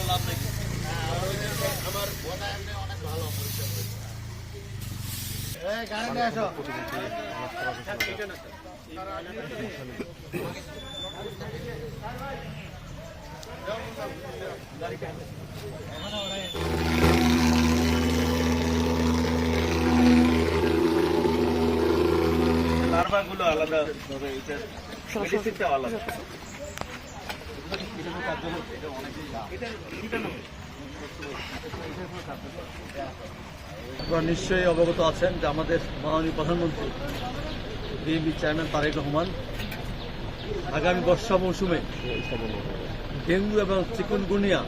লাভ নেই আমার অনেক ভালো গাড়ি নিয়ে আসো লার্ভাগুলো আলাদা ভাবে এটা মেডিসিনটা আলাদা আপনারা নিশ্চয়ই অবগত আছেন যে আমাদের মাননীয় প্রধানমন্ত্রী বিএনপি চেয়ারম্যান তারেক রহমান আগামী বর্ষা মৌসুমে ডেঙ্গু এবং চিকুনগুনিয়া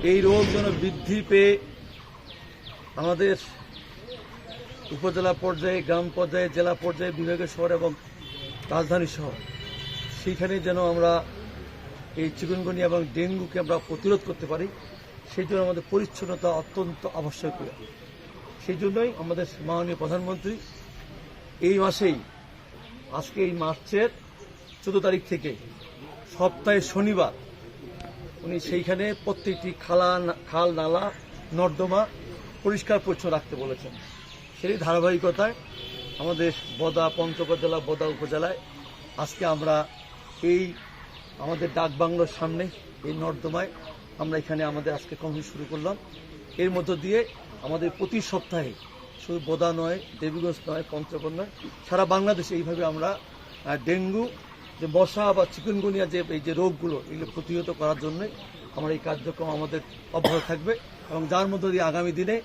এই রোগ যেন বৃদ্ধি পেয়ে আমাদের উপজেলা পর্যায়ে, গ্রাম পর্যায়ে, জেলা পর্যায়ে, বিভাগীয় শহর এবং রাজধানী শহর সেইখানে যেন আমরা এই চিকুনগুনিয়া এবং ডেঙ্গুকে আমরা প্রতিরোধ করতে পারি, সেই জন্য আমাদের পরিচ্ছন্নতা অত্যন্ত আবশ্যকীয়। সেই জন্যই আমাদের মাননীয় প্রধানমন্ত্রী এই মাসেই, আজকে এই মার্চের 14 তারিখ থেকে সপ্তাহে শনিবার উনি সেইখানে প্রত্যেকটি খাল, নালা, নর্দমা পরিষ্কার পরিচ্ছন্ন রাখতে বলেছেন। সেই ধারাবাহিকতায় আমাদের পঞ্চগড় জেলা বোদা উপজেলায় আজকে আমরা এই আমাদের ডাকবাংলোর সামনে এই নর্দমায় আমরা এখানে আমাদের আজকে কর্মসূচি শুরু করলাম। এর মধ্য দিয়ে আমাদের প্রতি সপ্তাহে শুধু বোদা নয়, দেবীগঞ্জ নয়, পঞ্চগড় নয়, সারা বাংলাদেশে এইভাবে আমরা ডেঙ্গু যে মশা বা চিকুনগুনিয়া যে এই যে রোগগুলো এগুলো প্রতিহত করার জন্য আমরা এই কার্যক্রম আমাদের অব্যাহত থাকবে এবং যার মধ্য দিয়ে আগামী দিনে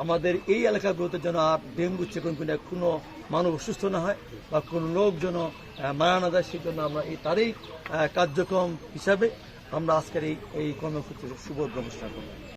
আমাদের এই এলাকাগুলোতে যেন আর ডেঙ্গু চিকুনগুনিয়া কোনো মানুষ অসুস্থ না হয় বা কোনো লোক যেন মারা না যায়, সেই জন্য আমরা তারই কার্যক্রম হিসাবে আমরা আজকের এই কর্মসূচির শুভ অনুষ্ঠান করব।